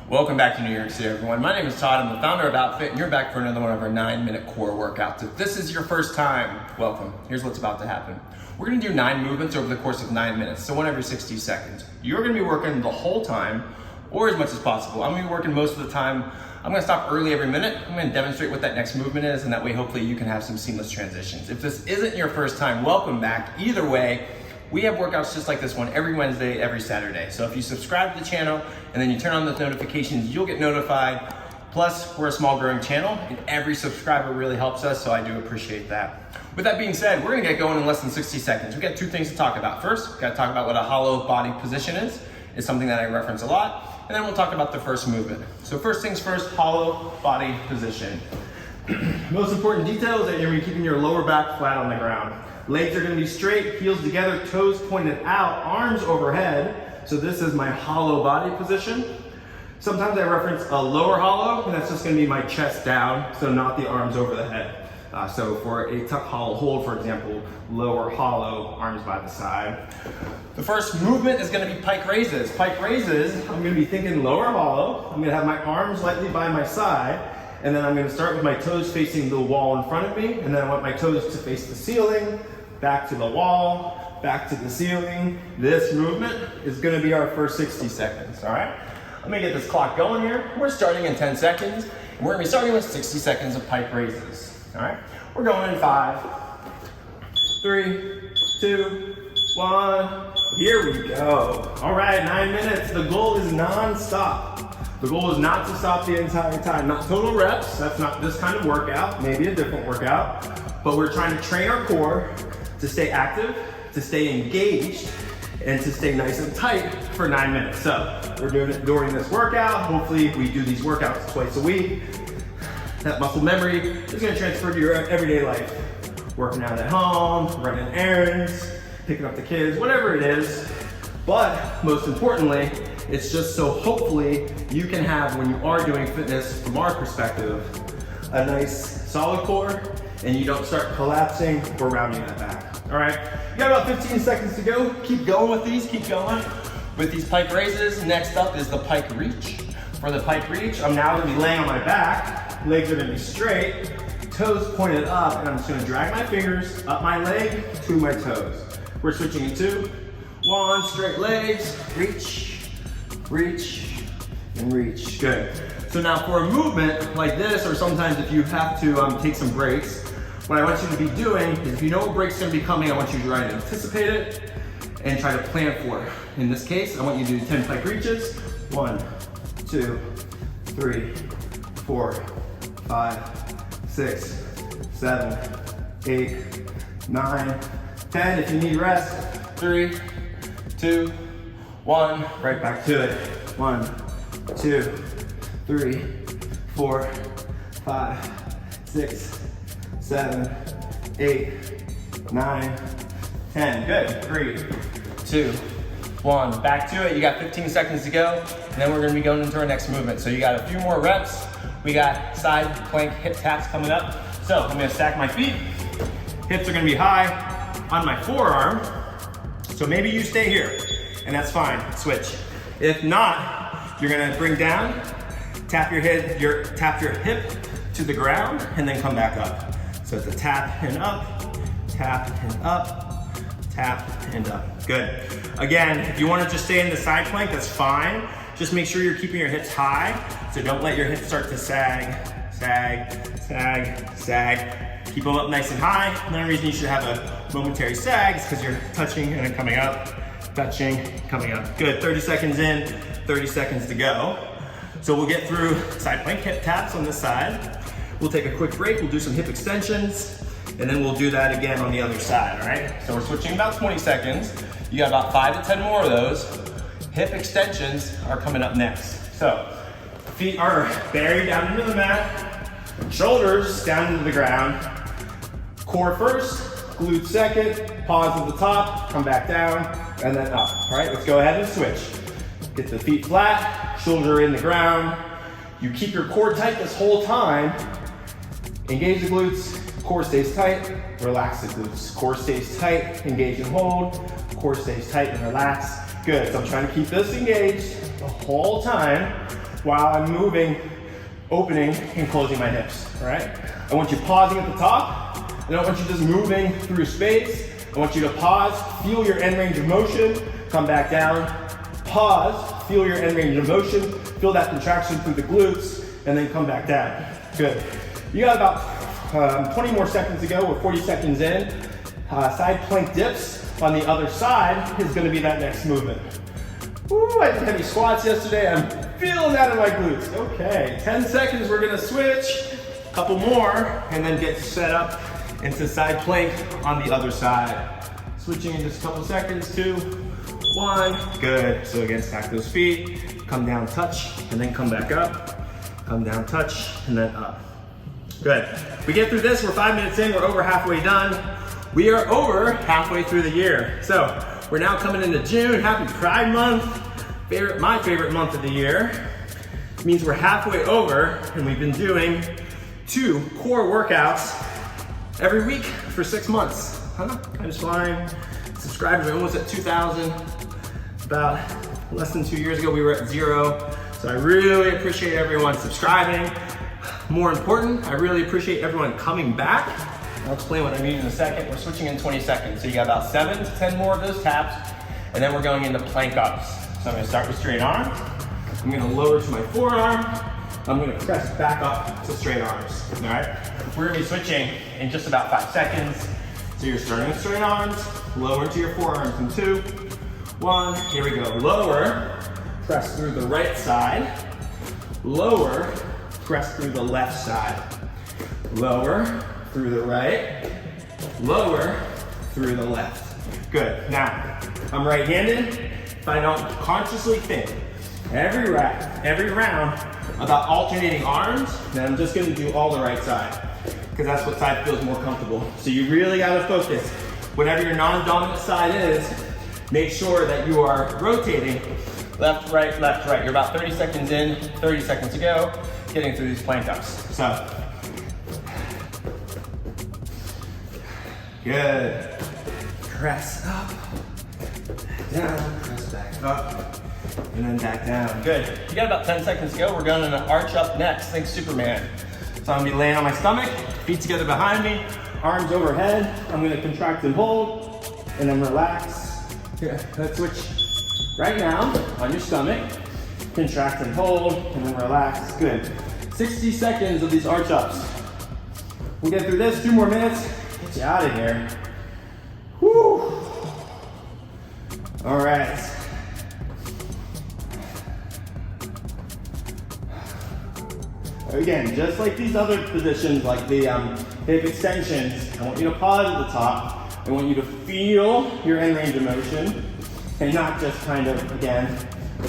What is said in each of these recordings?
Welcome back to New York City, everyone. My name is Todd. I'm the founder of Outfit, and you're back for another one of our 9-minute core workouts. If this is your first time, welcome. Here's what's about to happen. We're gonna do 9 movements over the course of 9 minutes, so one every 60 seconds. You're gonna be working the whole time, or as much as possible. I'm gonna be working most of the time. I'm gonna stop early every minute. I'm gonna demonstrate what that next movement is, and that way, hopefully, you can have some seamless transitions. If this isn't your first time, welcome back. Either way, we have workouts just like this one every Wednesday, every Saturday. So if you subscribe to the channel and then you turn on those notifications, you'll get notified. Plus, we're a small growing channel and every subscriber really helps us, so I do appreciate that. With that being said, we're gonna get going in less than 60 seconds. We've got 2 things to talk about. First, we've gotta talk about what a hollow body position is. It's something that I reference a lot. And then we'll talk about the first movement. So first things first, hollow body position. Most important detail is that you're gonna be keeping your lower back flat on the ground. Legs are gonna be straight, heels together, toes pointed out, arms overhead. So this is my hollow body position. Sometimes I reference a lower hollow, and that's just gonna be my chest down, so not the arms over the head. So for a tuck hollow hold, for example, lower hollow, arms by the side. The first movement is gonna be Pike Raises. Pike Raises, I'm gonna be thinking lower hollow. I'm gonna have my arms lightly by my side, and then I'm gonna start with my toes facing the wall in front of me, and then I want my toes to face the ceiling, back to the wall, back to the ceiling. This movement is gonna be our first 60 seconds, all right? Let me get this clock going here. We're starting in 10 seconds, and we're gonna be starting with 60 seconds of Pike Raises, all right? We're going in 5, 3, 2, 1. Here we go. All right, 9 minutes. The goal is non-stop. The goal is not to stop the entire time, not total reps. That's not this kind of workout, maybe a different workout, but we're trying to train our core to stay active, to stay engaged, and to stay nice and tight for 9 minutes. So we're doing it during this workout. Hopefully we do these workouts twice a week. That muscle memory is gonna transfer to your everyday life. Working out at home, running errands, picking up the kids, whatever it is. But most importantly, it's just so hopefully you can have, when you are doing fitness from our perspective, a nice solid core, and you don't start collapsing or rounding that back. All right, you got about 15 seconds to go. Keep going with these, keep going with these Pike Raises. Next up is the Pike Reach. For the Pike Reach, I'm now gonna be laying on my back. Legs are gonna be straight, toes pointed up, and I'm just gonna drag my fingers up my leg to my toes. We're switching in 2, 1, straight legs, reach, reach, and reach. Good. So now for a movement like this, or sometimes if you have to take some breaks, what I want you to be doing is, if you know a break's gonna be coming, I want you to try to anticipate it and try to plan for it. In this case, I want you to do 10 Pike Reaches. 1, 2, 3, 4, 5, 6, 7, 8, 9, 10. If you need rest, 3, 2, 1, right back to it. 1, 2, 3, 4, 5, 6, 7, 8, 9, 10. Good. 3, 2, 1. Back to it. You got 15 seconds to go, and then we're going to be going into our next movement. So you got a few more reps. We got side plank hip taps coming up. So I'm going to stack my feet. Hips are going to be high on my forearm. So maybe you stay here, and that's fine. Switch. If not, you're going to bring down, tap your hip to the ground, and then come back up. So it's a tap and up, tap and up, tap and up. Good. Again, if you want to just stay in the side plank, that's fine. Just make sure you're keeping your hips high, so don't let your hips start to sag, sag, sag, sag. Keep them up nice and high. Another reason you should have a momentary sag is because you're touching and then coming up, touching, coming up. Good. 30 seconds in, 30 seconds to go. So we'll get through side plank hip taps on this side. We'll take a quick break, we'll do some hip extensions, and then we'll do that again on the other side, all right? So we're switching about 20 seconds. You got about 5 to 10 more of those. Hip extensions are coming up next. So feet are buried down into the mat, shoulders down into the ground. Core first, glutes second, pause at the top, come back down, and then up. All right, let's go ahead and switch. Get the feet flat, shoulder in the ground. You keep your core tight this whole time. Engage the glutes, core stays tight, relax the glutes. Core stays tight, engage and hold. Core stays tight and relax. Good, so I'm trying to keep this engaged the whole time. while I'm moving, opening and closing my hips, all right? I want you pausing at the top. I don't want you just moving through space. I want you to pause, feel your end range of motion, come back down, pause, feel your end range of motion, feel that contraction through the glutes, and then come back down. Good. You got about 20 more seconds to go. We're 40 seconds in. Side plank dips on the other side is gonna be that next movement. Ooh, I did heavy squats yesterday. I'm feeling that in my glutes. Okay, 10 seconds, we're gonna switch. A couple more, and then get set up into side plank on the other side. Switching in just a couple seconds, 2, 1, good. So again, stack those feet, come down, touch, and then come back up. Come down, touch, and then up. Good. We get through this, we're 5 minutes in, we're over halfway done. We are over halfway through the year. So we're now coming into June, happy Pride Month. My favorite month of the year. It means we're halfway over, and we've been doing 2 core workouts every week for 6 months. Huh? Kind of flying. Subscribers are almost at 2,000. About less than 2 years ago, we were at 0. So I really appreciate everyone subscribing. More important, I really appreciate everyone coming back. I'll explain what I mean in a second. We're switching in 20 seconds. So you got about 7 to 10 more of those taps, and then we're going into plank ups. So I'm gonna start with straight arms. I'm gonna lower to my forearm. I'm gonna press back up to straight arms, all right? We're gonna be switching in just about 5 seconds. So you're starting with straight arms, lower to your forearms in 2, 1, here we go. Lower, press through the right side. Lower, press through the left side. Lower, through the right. Lower, through the left. Good, now, I'm right-handed. If I don't consciously think every round about alternating arms, then I'm just gonna do all the right side, because that's what side feels more comfortable. So you really gotta focus. Whatever your non-dominant side is, make sure that you are rotating left, right, left, right. You're about 30 seconds in, 30 seconds to go, getting through these plank ups. So, good. Press up, down, press back up, and then back down. Good. You got about 10 seconds to go. We're going to arch up next. Think Superman. So I'm gonna be laying on my stomach, feet together behind me, arms overhead. I'm gonna contract and hold, and then relax. Here, let's switch right now on your stomach. Contract and hold, and then relax. Good. 60 seconds of these arch ups. We'll get through this, 2 more minutes. Get you out of here. Woo! All right. Again, just like these other positions, like the hip extensions, I want you to pause at the top. I want you to feel your end range of motion and not just kind of, again,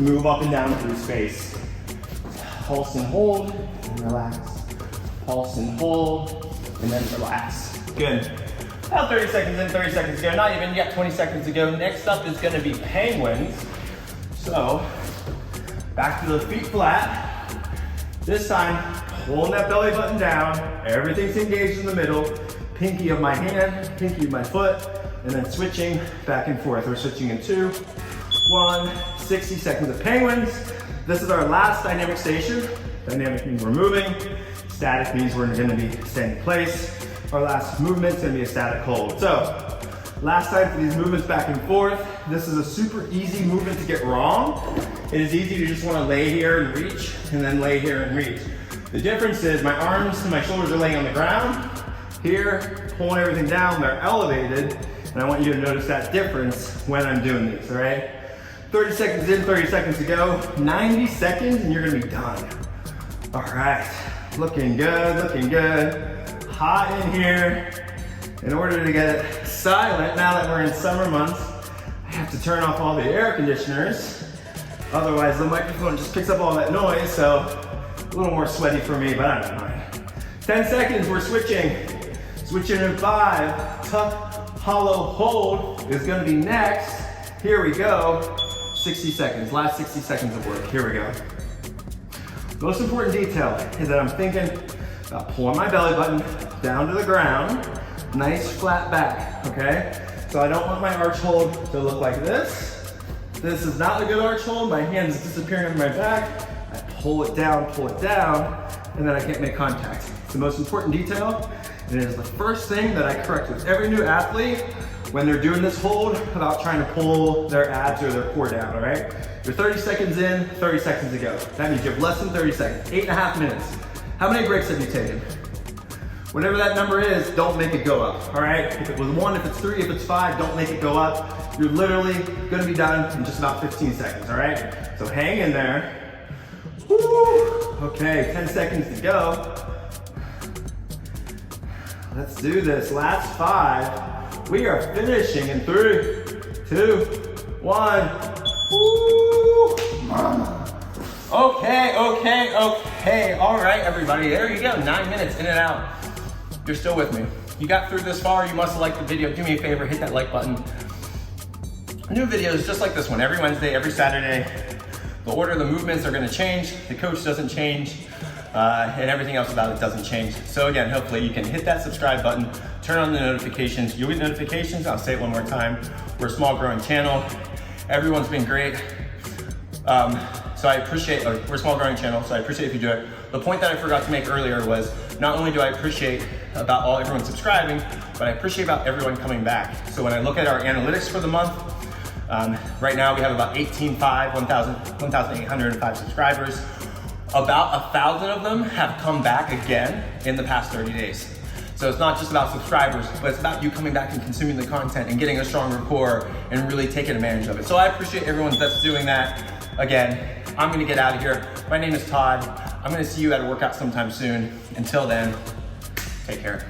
move up and down through space. Pulse and hold, and relax. Pulse and hold, and then relax. Good. About 30 seconds in, 30 seconds to go. Not even yet, 20 seconds to go. Next up is gonna be penguins. So, back to the feet flat. This time, holding that belly button down. Everything's engaged in the middle. Pinky of my hand, pinky of my foot, and then switching back and forth. We're switching in 2, 1, 60 seconds of penguins. This is our last dynamic station. Dynamic means we're moving. Static means we're gonna be staying in place. Our last movement's gonna be a static hold. So, last time for these movements back and forth. This is a super easy movement to get wrong. It is easy to just wanna lay here and reach, and then lay here and reach. The difference is my arms and my shoulders are laying on the ground. Here, pulling everything down, they're elevated, and I want you to notice that difference when I'm doing these, all right? 30 seconds in, 30 seconds to go. 90 seconds, and you're gonna be done. All right, looking good, looking good. Hot in here. In order to get it silent, now that we're in summer months, I have to turn off all the air conditioners. Otherwise, the microphone just picks up all that noise, so a little more sweaty for me, but I don't mind. 10 seconds, we're switching. Switching in 5, tuck, hollow, hold is gonna be next. Here we go. 60 seconds, last 60 seconds of work. Here we go. Most important detail is that I'm thinking about pulling my belly button down to the ground, nice flat back, okay? So I don't want my arch hold to look like this. This is not a good arch hold. My hand is disappearing on my back. I pull it down, and then I can't make contact. It's the most important detail, and it is the first thing that I correct with every new athlete when they're doing this hold about trying to pull their abs or their core down, all right? You're 30 seconds in, 30 seconds to go. That means you have less than 30 seconds, 8.5 minutes. How many breaks have you taken? Whatever that number is, don't make it go up, all right? If it was 1, if it's 3, if it's 5, don't make it go up. You're literally gonna be done in just about 15 seconds, all right? So hang in there. Woo! Okay, 10 seconds to go. Let's do this, last 5. We are finishing in 3, 2, 1. Woo! Okay. All right, everybody, there you go. 9 minutes in and out. You're still with me. You got through this far, you must have liked the video. Do me a favor, hit that like button. New videos just like this one, every Wednesday, every Saturday. The order of the movements are gonna change, the coach doesn't change, and everything else about it doesn't change. So again, hopefully you can hit that subscribe button, turn on the notifications. You'll get notifications, I'll say it one more time. We're a small growing channel. Everyone's been great. So I appreciate, we're a small growing channel, so I appreciate if you do it. The point that I forgot to make earlier was, not only do I appreciate about everyone subscribing, but I appreciate about everyone coming back. So when I look at our analytics for the month, right now we have about 1,805 subscribers. About 1,000 of them have come back again in the past 30 days. So it's not just about subscribers, but it's about you coming back and consuming the content and getting a stronger core and really taking advantage of it. So I appreciate everyone that's doing that. Again, I'm gonna get out of here. My name is Todd. I'm gonna see you at a workout sometime soon. Until then, take care.